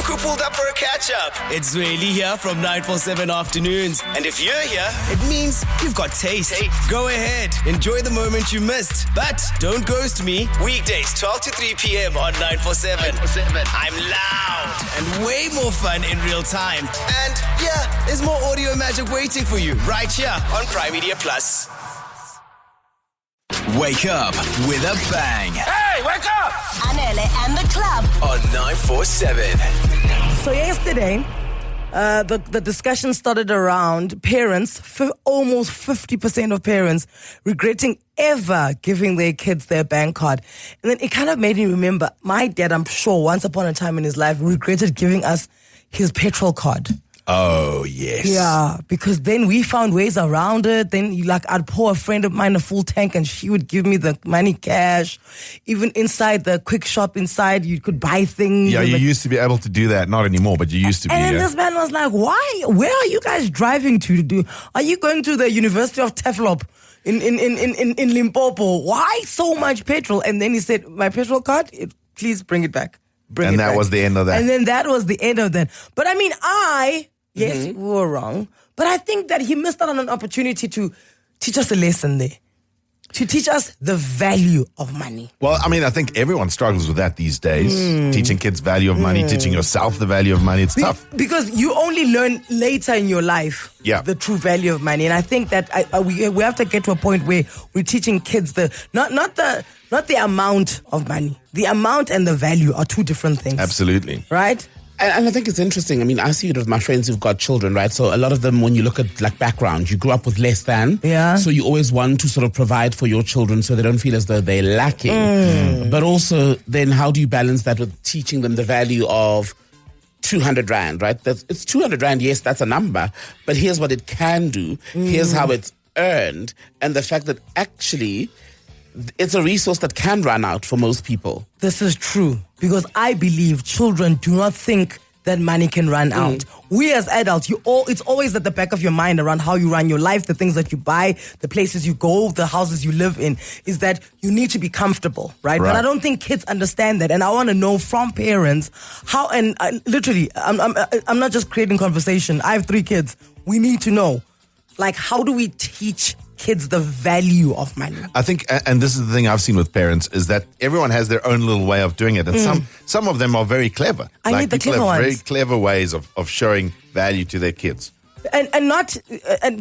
Makhu pulled up for a catch-up. It's really here from 947 afternoons. And if you're here, it means you've got taste. Go ahead, enjoy the moment you missed. But don't ghost me. Weekdays 12 to 3 p.m. on 947. I'm loud and way more fun in real time. And yeah, there's more audio magic waiting for you right here on Prime Media Plus. Wake up with a bang. Hey, wake up! Anele and The Club On 947. So yesterday, the discussion started around parents, almost 50% of parents regretting ever giving their kids their bank card. And then it kind of made me remember, my dad, I'm sure, once upon a time in his life, regretted giving us his petrol card. Oh, yes. Yeah, because then we found ways around it. Then, I'd pour a friend of mine a full tank and she would give me the money cash. Even inside the quick shop inside, you could buy things. Yeah, you used to be able to do that. Not anymore, but you used to be. And then this man was like, why? Where are you guys driving to do? Are you going to the University of Teflop in Limpopo? Why so much petrol? And then he said, my petrol card, please bring it back. And that was the end of that. And then that was the end of that. But I mean, yes, we were wrong. But I think that he missed out on an opportunity to teach us a lesson there. To teach us the value of money. Well, I mean, I think everyone struggles with that these days. Teaching kids value of money, teaching yourself the value of money. It's tough. Because you only learn later in your life the true value of money. And I think that we have to get to a point where we're teaching kids not the amount of money. The amount and the value are two different things. Absolutely. Right? And I think it's interesting. I mean, I see it with my friends who've got children, right? So a lot of them, when you look at background, you grew up with less than. Yeah. So you always want to sort of provide for your children so they don't feel as though they're lacking. But also, then how do you balance that with teaching them the value of 200 Rand, right? It's 200 Rand, yes, that's a number. But here's what it can do. Here's how it's earned. And the fact that actually it's a resource that can run out for most people. This is true, because I believe children do not think that money can run out. We as adults, it's always at the back of your mind around how you run your life, the things that you buy, the places you go, the houses you live in, is that you need to be comfortable, right? But I don't think kids understand that. And I want to know from parents how, and literally, I'm not just creating conversation. I have 3 kids. We need to know, how do we teach kids the value of money? I think, and this is the thing I've seen with parents, is that everyone has their own little way of doing it. And some of them are very clever. I need the clever ones. Very clever ways of showing value to their kids. And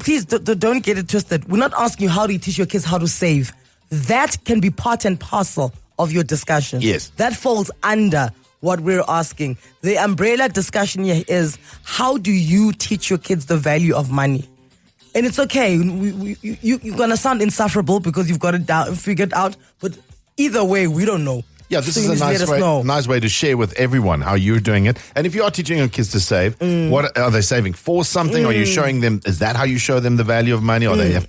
please don't get it twisted. We're not asking you how do you teach your kids how to save. That can be part and parcel of your discussion. Yes. That falls under what we're asking. The umbrella discussion here is, how do you teach your kids the value of money? And it's okay. You're going to sound insufferable because you've got it figured out. But either way, we don't know. Yeah, this so is a nice way to share with everyone how you're doing it. And if you are teaching your kids to save, what are they saving for something? Are you showing them, is that how you show them the value of money? Or do they have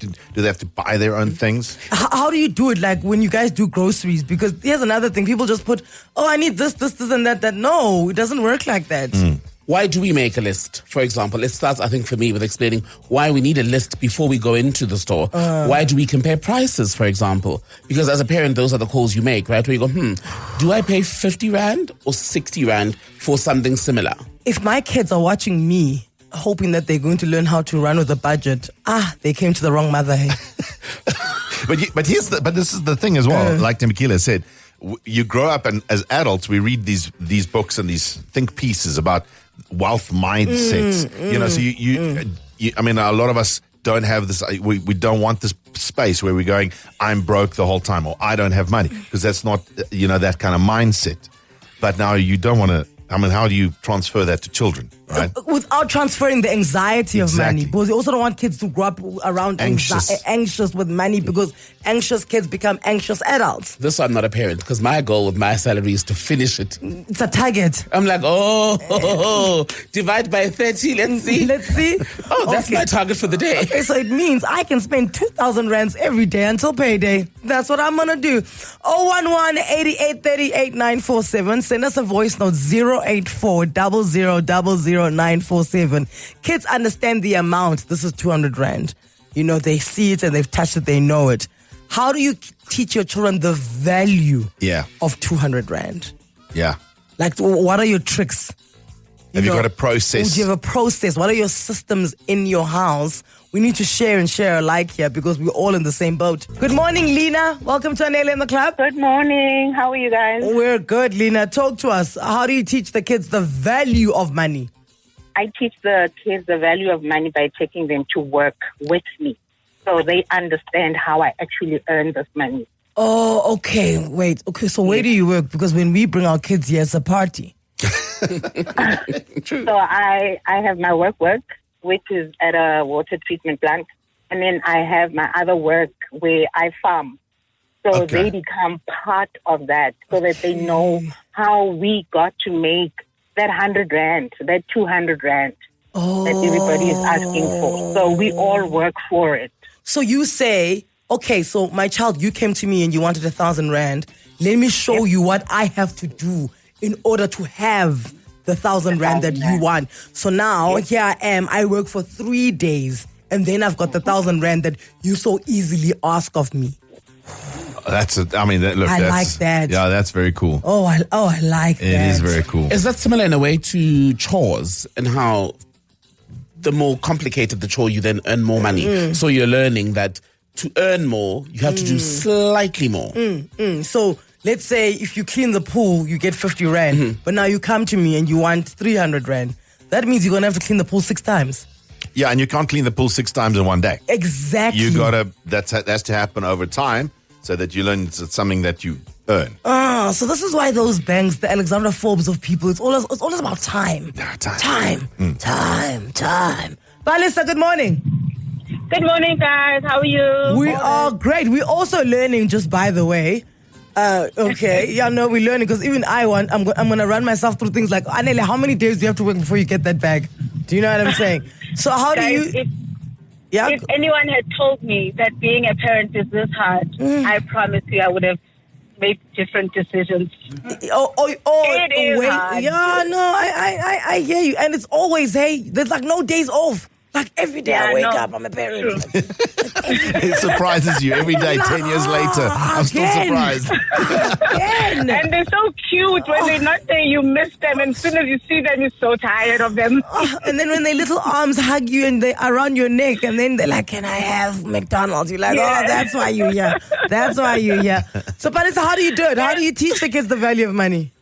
to buy their own things? How do you do it, when you guys do groceries? Because here's another thing. People just put, I need this, and that. No, it doesn't work like that. Why do we make a list? For example, it starts, I think, for me with explaining why we need a list before we go into the store. Why do we compare prices, for example? Because as a parent, those are the calls you make, right? Where you go, do I pay 50 Rand or 60 Rand for something similar? If my kids are watching me, hoping that they're going to learn how to run with a budget, they came to the wrong mother. Hey. But this is the thing as well. Like Thembekile said, you grow up and as adults, we read these books and these think pieces about wealth mindsets. So I mean, a lot of us don't have this. We don't want this space where we're going, I'm broke the whole time, or I don't have money, because that's not that kind of mindset. But now you don't want to. I mean, how do you transfer that to children, right? Without transferring the anxiety of money. Because you also don't want kids to grow up around anxious with money, because anxious kids become anxious adults. This I'm not a parent, because my goal with my salary is to finish it. It's a target. I'm like, divide by 30, let's see. That's my target for the day. Okay, so it means I can spend 2,000 rands every day until payday. That's what I'm going to do. 011-8838-947. Send us a voice note, 084-0000-947. Kids understand the amount. This is 200 Rand. They see it and they've touched it, they know it. How do you teach your children the value of 200 Rand? Yeah. What are your tricks? Have you got a process? Do you have a process? What are your systems in your house? We need to share and share alike here because we're all in the same boat. Good morning, Lena. Welcome to Anele and The Club. Good morning. How are you guys? We're good, Lena. Talk to us. How do you teach the kids the value of money? I teach the kids the value of money by taking them to work with me so they understand how I actually earn this money. Oh, okay. Wait. Okay, so where do you work? Because when we bring our kids here, it's a party. So I have my work, which is at a water treatment plant. And then I have my other work where I farm. So they become part of that so that they know how we got to make that 100 rand, that 200 rand that everybody is asking for. So we all work for it. So you say, okay, so my child, you came to me and you wanted 1,000 rand. Let me show you what I have to do in order to have the 1,000 rand that you want. So now here I am. I work for 3 days, and then I've got the 1,000 rand that you so easily ask of me. Like that. Yeah, that's very cool. Oh, I like that. It is very cool. Is that similar in a way to chores and how the more complicated the chore, you then earn more money? So you're learning that to earn more, you have to do slightly more. So let's say if you clean the pool, you get 50 rand. But now you come to me and you want 300 rand. That means you're going to have to clean the pool 6 times. Yeah, and you can't clean the pool 6 times in one day. Exactly. You gotta. That has to happen over time, so that you learn it's something that you earn. So this is why those banks, the Alexander Forbes of people, it's always about time. Time. Balisa, good morning. Good morning, guys. How are you? We are great. We're also learning, just by the way. Okay. Yeah, no, we're learning because even I'm going to run myself through things like, Anele, how many days do you have to work before you get that bag? Do you know what I'm saying? So how guys, do you... If anyone had told me that being a parent is this hard, I promise you I would have made different decisions. It is hard. Yeah, no, I hear you. And it's always, there's like no days off. Like every day I wake up, I'm a parent. It surprises you every day. 10 years later, I'm still surprised. And they're so cute. When they're not there, you miss them. And as soon as you see them, you're so tired of them. And then when their little arms hug you and they around your neck, and then they're like, can I have McDonald's? You're like, that's why you're here. That's why you're here. So, Palisa, how do you do it? How do you teach the kids the value of money?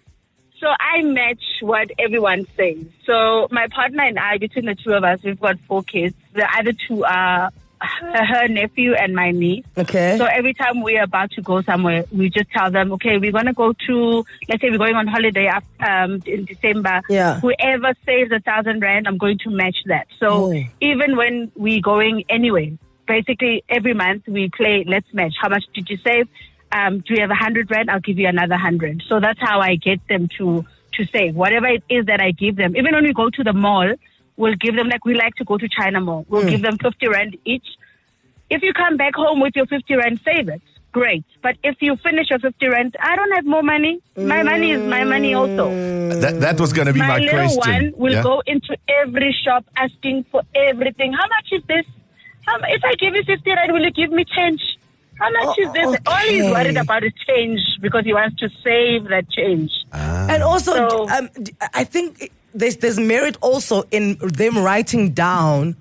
So I match what everyone says. So my partner and I, between the two of us, we've got 4 kids. The other 2 are her nephew and my niece. Okay. So every time we're about to go somewhere, we just tell them, okay, we're going to go to, let's say we're going on holiday in December. Yeah. Whoever saves 1,000 rand, I'm going to match that. So even when we're going anywhere, basically every month we play, let's match. How much did you save? Do you have 100 rand? I'll give you another 100. So that's how I get them to save. Whatever it is that I give them. Even when we go to the mall, we'll give them, like we like to go to China Mall. We'll give them 50 rand each. If you come back home with your 50 rand, save it. Great. But if you finish your 50 rand, I don't have more money. My money is my money also. That was going to be my question. My little one will go into every shop asking for everything. How much is this? If I give you 50 rand, will you give me change? How much is this? All he's worried about is change because he wants to save that change. And also, I think there's merit also in them writing down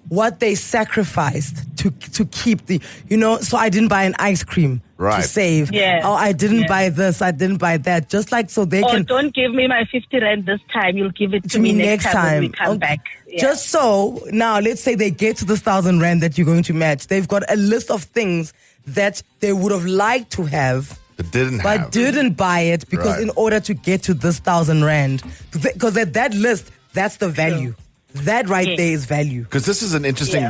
what they sacrificed to keep the, so I didn't buy an ice cream to save. Yeah. Oh, I didn't buy this, I didn't buy that. Just like so they can... don't give me my 50 rand this time. You'll give it to me next time when we come back. Yeah. Just so, now let's say they get to this 1,000 rand that you're going to match. They've got a list of things that they would have liked to have, but didn't buy it because in order to get to this 1,000 rand, because at that list, that's the value. That there is value. Because this is interesting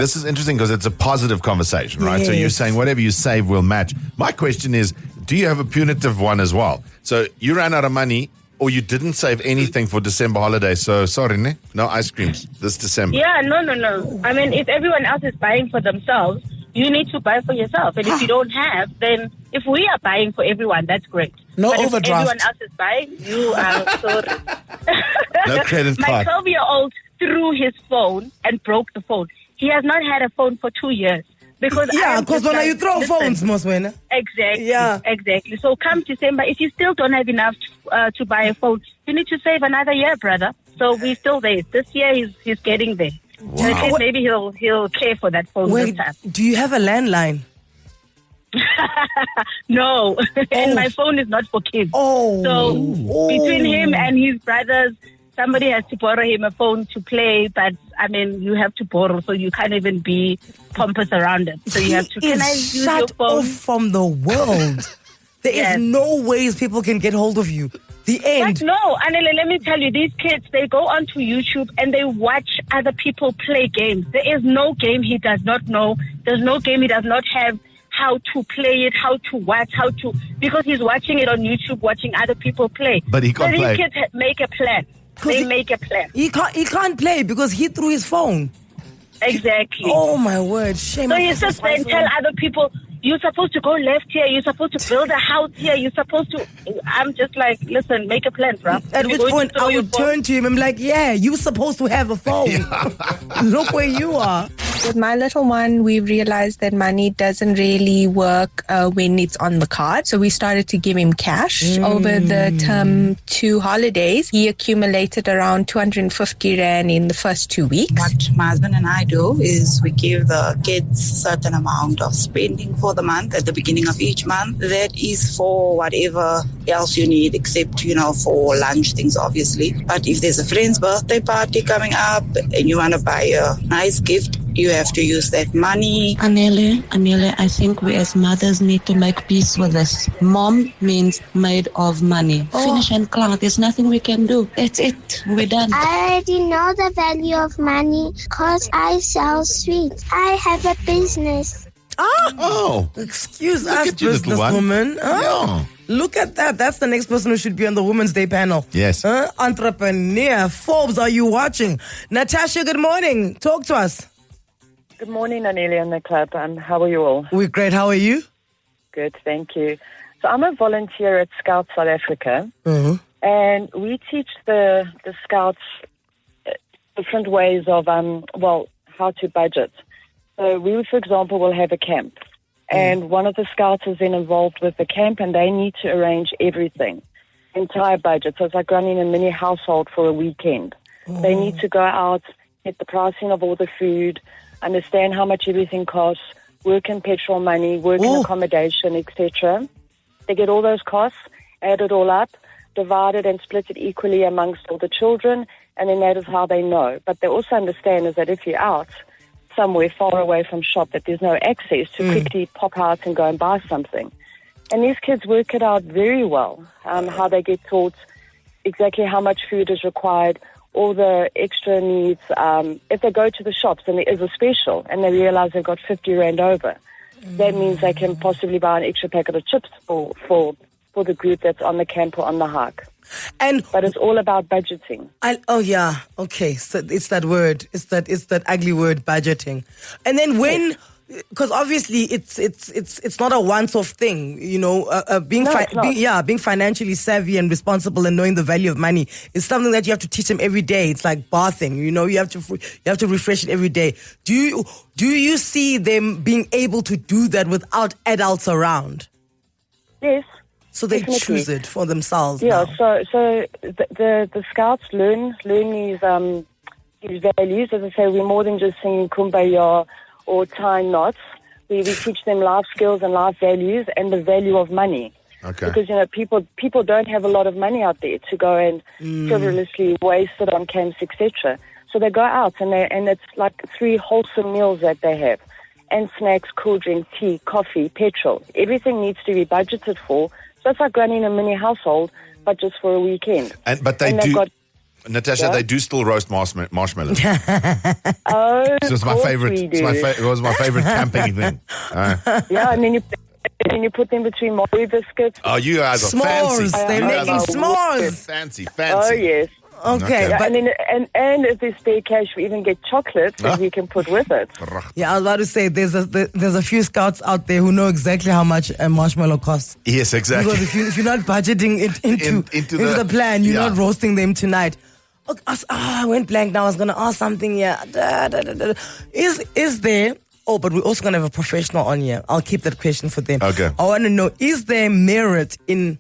because it's a positive conversation, right? So you're saying whatever you save will match. My question is, do you have a punitive one as well? So you ran out of money or you didn't save anything for December holiday. So sorry, no ice creams this December. Yeah, no. I mean, if everyone else is buying for themselves, you need to buy for yourself. And if you don't have, then if we are buying for everyone, that's great. No but overdraft. If everyone else is buying, you are sorry. No credit My card. 12-year-old threw his phone and broke the phone. He has not had a phone for 2 years. Because when you throw phones, Moswena. Exactly. Yeah. Exactly. So come December, if you still don't have enough to buy a phone, you need to save another year, brother. So we're still there. This year he's getting there. So I think maybe he'll care for that phone Wait, this time. do you have a landline? No, and my phone is not for kids. So between him and his brothers, somebody has to borrow him a phone to play. But I mean, you have to borrow, so you can't even be pompous around it. So you have to. Can I use your shut phone? off from the world. There is no ways people can get hold of you. The end. But no, Anele, let me tell you, these kids, they go onto YouTube and they watch other people play games. There is no game he does not know. There's no game he does not have how to play it, how to watch, because he's watching it on YouTube, watching other people play. But he can't play. These kids make a plan. They make a plan. He can't play because he threw his phone. Exactly. Oh my word. Shame. So you sit there and tell other people, you're supposed to go left here, you're supposed to build a house here, you're supposed to... I'm just like, listen, make a plan, bro. At which point I would turn to him and be like, yeah, you're supposed to have a phone. Look where you are. With my little one, we realized that money doesn't really work when it's on the card. So we started to give him cash. Over the term 2 holidays, he accumulated around 250 Rand in the first 2 weeks. What my husband and I do is we give the kids a certain amount of spending for the month at the beginning of each month. That is for whatever else you need, except, for lunch things, obviously. But if there's a friend's birthday party coming up and you want to buy a nice gift, you have to use that money. Anele, I think we as mothers need to make peace with this. Mom means made of money. Finish and cloud. There's nothing we can do. That's it. We're done. I already know the value of money because I sell sweets. I have a business. Excuse Look us, at you, little one. businesswoman. Yeah. Look at that. That's the next person who should be on the Women's Day panel. Yes. Entrepreneur. Forbes, are you watching? Natasha, good morning. Talk to us. Good morning, Anele and The Club. How are you all? We're great. How are you? Good, thank you. So I'm a volunteer at Scouts South Africa, and we teach the Scouts different ways of, how to budget. So we, for example, will have a camp, and one of the Scouts is then involved with the camp, and they need to arrange everything, entire budget. So it's like running a mini household for a weekend. They need to go out, get the pricing of all the food, understand how much everything costs, work in petrol money, work in accommodation, etc. They get all those costs, add it all up, divide it and split it equally amongst all the children, and then that is how they know. But they also understand is that if you're out somewhere far away from shop, that there's no access to quickly pop out and go and buy something. And these kids work it out very well, how they get taught exactly how much food is required, all the extra needs. If they go to the shops and there is a special and they realize they've got 50 Rand over, that means they can possibly buy an extra packet of chips for the group that's on the camp or on the hike. But it's all about budgeting. Okay. So it's that word. It's that ugly word, budgeting. And then because obviously it's not a once-off thing, being financially savvy and responsible and knowing the value of money is something that you have to teach them every day. It's like bathing, you have to refresh it every day. Do you see them being able to do that without adults around? Yes. So they definitely choose it for themselves. Yeah. Now. So the Scouts learn these values. As I say, we're more than just singing Kumbaya or tying knots. We teach them life skills and life values and the value of money. Okay. Because people don't have a lot of money out there to go and frivolously waste it on camps, etc. So they go out and it's like 3 wholesome meals that they have, and snacks, cool drink, tea, coffee, petrol. Everything needs to be budgeted for. So it's like running a mini household, but just for a weekend. But they Natasha, they do still roast marshmallows. It was my favorite. It was my favorite camping thing. Yeah, and then you put them between Marie biscuits. Oh, you guys are s'mores. fancy. They're making s'mores. Fancy. Oh yes. Okay. Yeah, But and if there's spare cash, we even get chocolate that we can put with it. yeah, I was about to say there's a few scouts out there who know exactly how much a marshmallow costs. Yes, exactly. Because if you're not budgeting it into the plan, you're not roasting them tonight. Okay, I went blank now. I was going to ask something here. Is there... Oh, but we're also going to have a professional on here. I'll keep that question for them. Okay. I want to know, is there merit in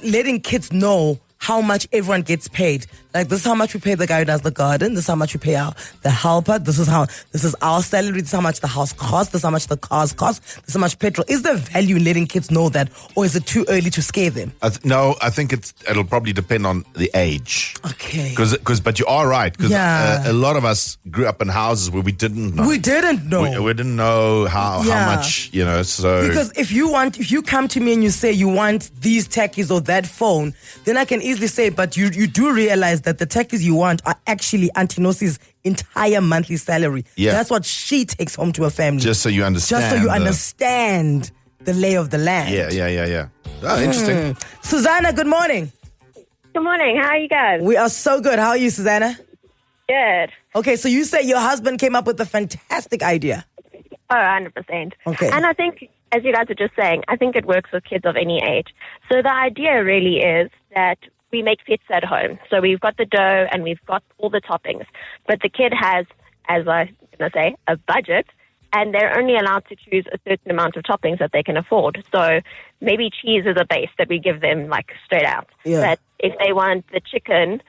letting kids know how much everyone gets paid. Like, this is how much we pay the guy who does the garden. This is how much we pay the helper. This is our salary. This is how much the house costs. This is how much the cars cost. This is how much petrol. Is there value in letting kids know that, or is it too early to scare them? No, I think it'll probably depend on the age. Okay. But you are right. Because a lot of us grew up in houses where we didn't know. We didn't know. We didn't know how much, so. Because if you come to me and you say you want these techies or that phone, then I can easily say, but you do realize that the techies you want are actually Auntie Nosi's entire monthly salary. Yeah. That's what she takes home to a family. Just so you understand. Understand the lay of the land. Yeah. Oh, interesting. Susanna, good morning. Good morning. How are you guys? We are so good. How are you, Susanna? Good. Okay, so you say your husband came up with a fantastic idea. Oh, 100%. Okay. And I think, as you guys were just saying, I think it works with kids of any age. So the idea really is that we make pizza at home. So we've got the dough and we've got all the toppings. But the kid has, as I'm going to say, a budget, and they're only allowed to choose a certain amount of toppings that they can afford. So maybe cheese is a base that we give them, like, straight out. Yeah. But if they want the chicken,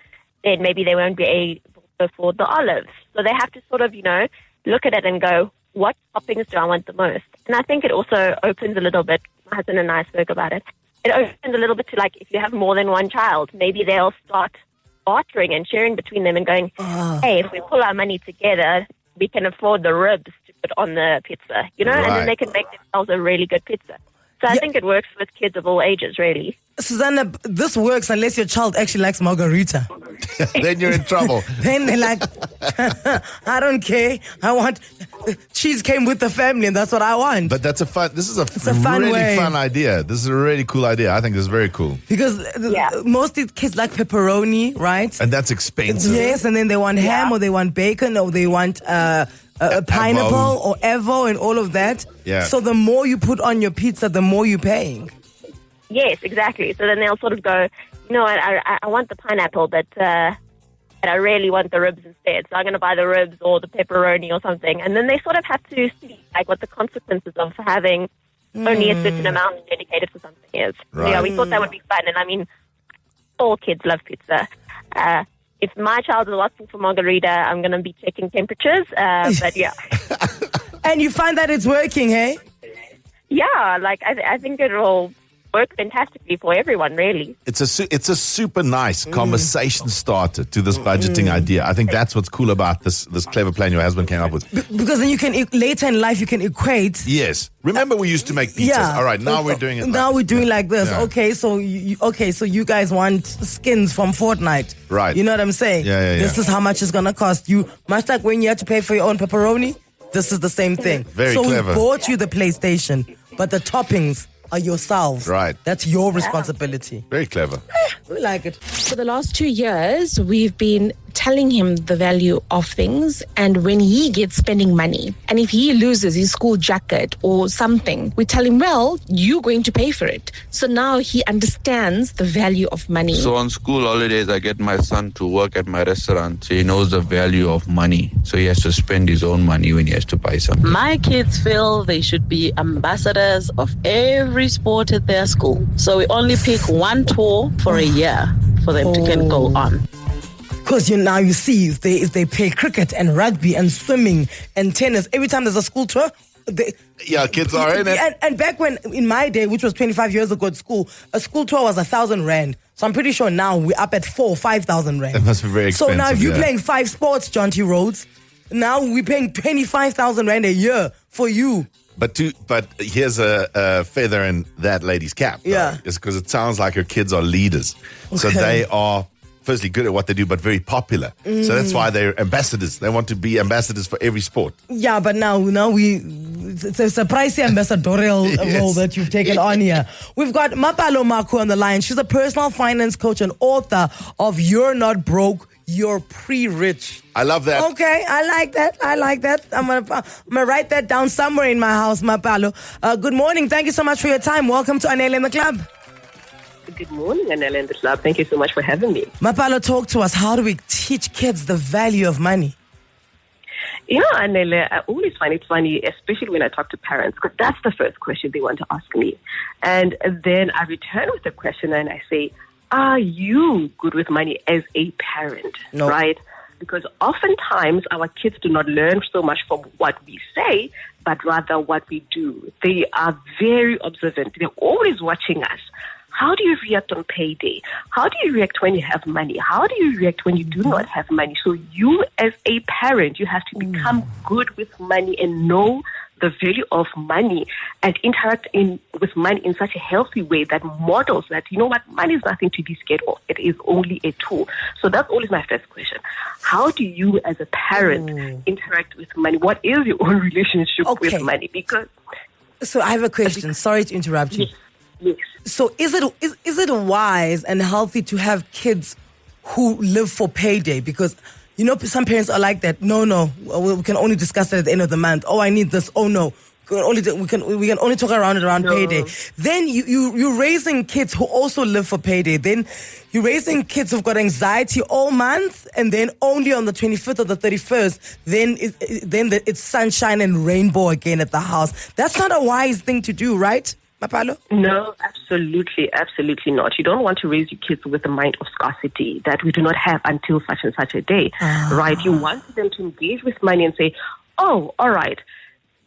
then maybe they won't be able to afford the olives. So they have to sort of, look at it and go, what toppings do I want the most? And I think it also opens a little bit. My husband and I spoke about it. It opens a little bit to, like, if you have more than one child, maybe they'll start bartering and sharing between them and going, hey, if we pull our money together, we can afford the ribs to put on the pizza, and then they can make themselves a really good pizza. So I think it works with kids of all ages, really. Susanna, this works unless your child actually likes margarita. Then you're in trouble. Then they're like, I don't care. I want, cheese came with the family and that's what I want. But this is a fun really way. fun idea. This is a really cool idea. I think this is very cool. Because most of the kids like pepperoni, right? And that's expensive. Yes, and then they want ham or they want bacon or they want a pineapple or evo and all of that. Yeah. So the more you put on your pizza, the more you're paying. Yes, exactly. So then they'll sort of go, I want the pineapple, but I really want the ribs instead. So I'm going to buy the ribs or the pepperoni or something. And then they sort of have to see what the consequences of having only a certain amount dedicated for something is. Right. So, we thought that would be fun. And I mean, all kids love pizza. If my child is asking for margarita, I'm going to be checking temperatures. But yeah. And you find that it's working, hey? Yeah, I think it will work fantastically for everyone, really. It's a super nice conversation starter to this budgeting idea. I think that's what's cool about this clever plan your husband came up with. Because then you can, later in life, you can equate. Yes. Remember we used to make pizzas. Yeah. All right, now we're doing it. Now we're doing like this. Yeah. Okay, so you guys want skins from Fortnite. Right. You know what I'm saying? Yeah. This is how much it's going to cost you. Much like when you had to pay for your own pepperoni, this is the same thing. Very so clever. we bought you the PlayStation, but the toppings are yourselves. Right. That's your responsibility. Very clever. We like it. For the last 2 years, we've been telling him the value of things, and when he gets spending money, and if he loses his school jacket or something, we tell him, well, you're going to pay for it. So now he understands the value of money. So on school holidays, I get my son to work at my restaurant, so he knows the value of money. So he has to spend his own money when he has to buy something. My kids feel they should be ambassadors of every sport at their school. So we only pick one tour for a year for them to can go on. Because you see, if they play cricket and rugby and swimming and tennis, every time there's a school tour, kids are in it. And back when, in my day, which was 25 years ago at school, a school tour was 1,000 rand. So I'm pretty sure now we're up at 4,000 or 5,000 rand. That must be very expensive. So now if you're playing 5 sports, John T. Rhodes, now we're paying 25,000 rand a year for you. But here's a feather in that lady's cap. Yeah. It's because it sounds like her kids are leaders. Okay. So they are firstly good at what they do, but very popular. So that's why they're ambassadors. They want to be ambassadors for every sport. Yeah, but now it's a pricey ambassadorial role that you've taken on here. We've got Mapalo Makhu on the line. She's a personal finance coach and author of You're Not Broke, You're Pre-Rich. I love that. Okay, I like that. I'm gonna write that down somewhere in my house, Mapalo. Good morning. Thank you so much for your time. Welcome to Anele and The Club. Good morning, Anele and The Club. Thank you so much for having me. Mapalo, talk to us. How do we teach kids the value of money? Anele, I always find it funny, especially when I talk to parents, because that's the first question they want to ask me. And then I return with the question and I say, are you good with money as a parent, right? Because oftentimes our kids do not learn so much from what we say, but rather what we do. They are very observant. They're always watching us. How do you react on payday? How do you react when you have money? How do you react when you do not have money? So you as a parent, you have to become good with money and know the value of money and interact with money in such a healthy way that models that, you know what, money is nothing to be scared of. It is only a tool. So that's always my first question. How do you as a parent interact with money? What is your own relationship with money? Because so I have a question. Sorry to interrupt you. Yes. So is it wise and healthy to have kids who live for payday? Because you know, some parents are like that. No, we can only discuss it at the end of the month. Oh, I need this. Oh no, we can only talk around payday. Then you're raising kids who also live for payday. Then you're raising kids who've got anxiety all month, and then only on the 25th or the 31st, then it's sunshine and rainbow again at the house. That's not a wise thing to do, right, Mapalo? No, absolutely not. You don't want to raise your kids with a mind of scarcity that we do not have until such and such a day, right? You want them to engage with money and say, oh, all right,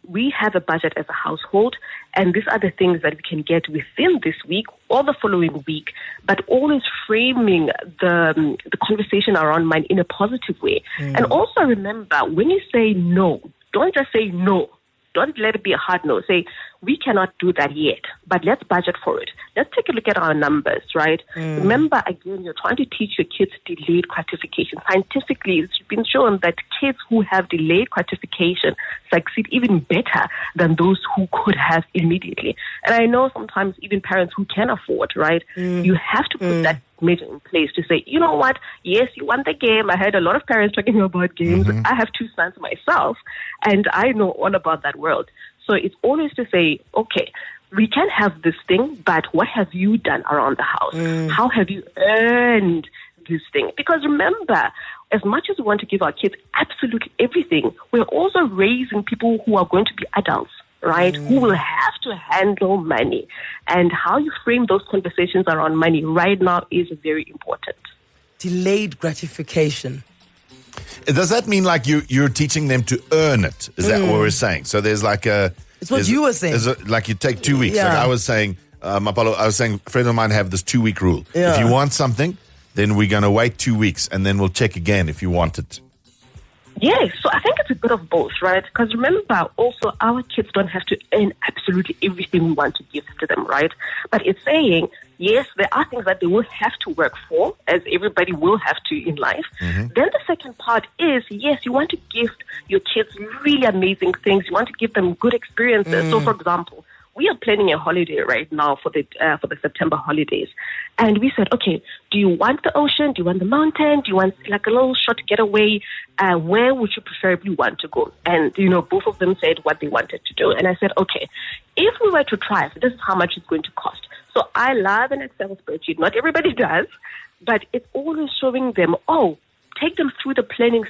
we have a budget as a household, and these are the things that we can get within this week or the following week, but always framing the conversation around money in a positive way. And also remember, when you say no, don't just say no. Don't let it be a hard no. Say, we cannot do that yet, but let's budget for it. Let's take a look at our numbers, right? Remember, again, you're trying to teach your kids delayed gratification. Scientifically, it's been shown that kids who have delayed gratification succeed even better than those who could have immediately. And I know sometimes even parents who can afford, right? You have to put that measure in place to say, you know what? Yes, you want the game. I heard a lot of parents talking about games. I have 2 sons myself, and I know all about that world. So it's always to say, okay, we can have this thing, but what have you done around the house? How have you earned this thing? Because remember, as much as we want to give our kids absolutely everything, we're also raising people who are going to be adults, right? Who will have to handle money. And how you frame those conversations around money right now is very important. Delayed gratification. Does that mean like you're teaching them to earn it? Is that what we're saying? So there's like a... It's what you were saying. Like you take 2 weeks. Yeah. Like I was saying, Mapalo, I was saying, a friend of mine have this 2-week rule. Yeah. If you want something, then we're going to wait 2 weeks and then we'll check again if you want it. Yes, so I think it's a bit of both, right? Because remember, also, our kids don't have to earn absolutely everything we want to give to them, right? But it's saying, yes, there are things that they will have to work for, as everybody will have to in life. Then the second part is, yes, you want to give your kids really amazing things. You want to give them good experiences. So, for example, we are planning a holiday right now for the September holidays. And we said, okay, do you want the ocean? Do you want the mountain? Do you want like a little short getaway? Where would you preferably want to go? And, you know, both of them said what they wanted to do. And I said, okay, if we were to try, this is how much it's going to cost. So I love an Excel spreadsheet. Not everybody does, but it's always showing them, take them through the planning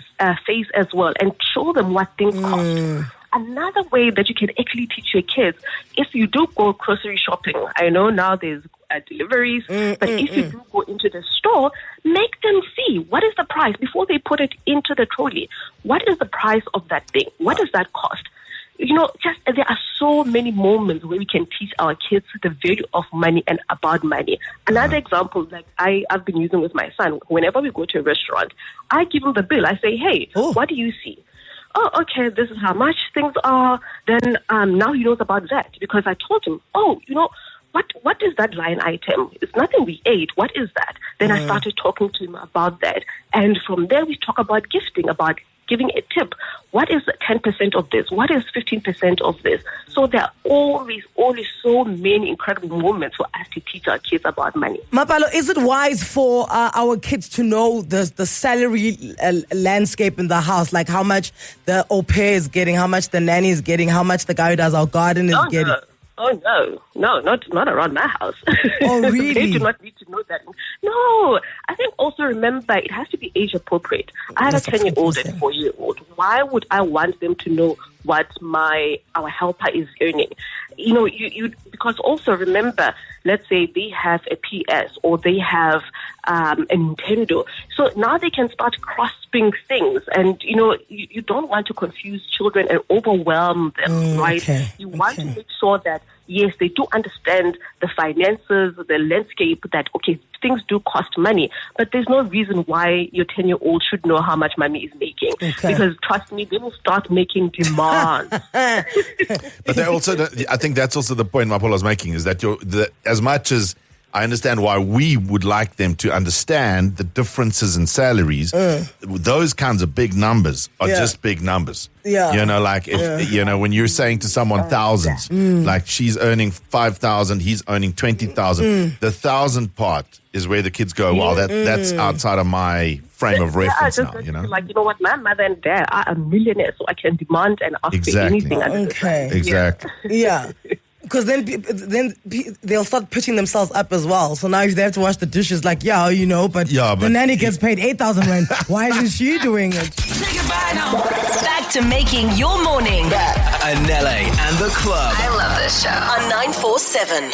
phase as well and show them what things cost. Another way that you can actually teach your kids, if you do go grocery shopping, I know now there's deliveries, but if you do go into the store, make them see what is the price before they put it into the trolley. What is the price of that thing? What does that cost? You know, just there are so many moments where we can teach our kids the value of money and about money. Another example, like I've been using with my son, whenever we go to a restaurant, I give him the bill. I say, hey, what do you see? Oh, okay, this is how much things are. Then now he knows about that because I told him, you know, what is that line item? It's nothing we ate. What is that? Then I started talking to him about that. And from there, we talk about gifting, about giving a tip. What is 10% of this? What is 15% of this? So there are always so many incredible moments for us to teach our kids about money. Mapalo, is it wise for our kids to know the salary landscape in the house? Like how much the au pair is getting, how much the nanny is getting, how much the guy who does our garden is getting? No, not around my house. Oh, really? They do not need to know that. No, I think also remember it has to be age appropriate. I have a 10-year-old and 4-year-old. Why would I want them to know what our helper is earning? You know, you because also remember, let's say they have a PS or they have a Nintendo. So now they can start grasping things, and you don't want to confuse children and overwhelm them, right? You want to make sure that yes, they do understand the finances, the landscape, that, okay, things do cost money, but there's no reason why your 10-year-old should know how much money is making. Because trust me, they will start making demands. But they also, I think that's also the point Mapalo is making, is that as much as I understand why we would like them to understand the differences in salaries, those kinds of big numbers are just big numbers. Like if when you're saying to someone thousands, like she's earning 5,000, he's earning 20,000. The 1,000 part is where the kids go, wow, that's outside of my frame of reference now. Like, you know what, my mother and dad are millionaires, so I can demand and ask for anything. Exactly. Yeah. Because then they'll start pitching themselves up as well. So now if they have to wash the dishes, like, but the nanny gets paid 8,000 rand. Why isn't she doing it? Say goodbye now. Back to making your morning. Anele and The Club. I love this show. On 947.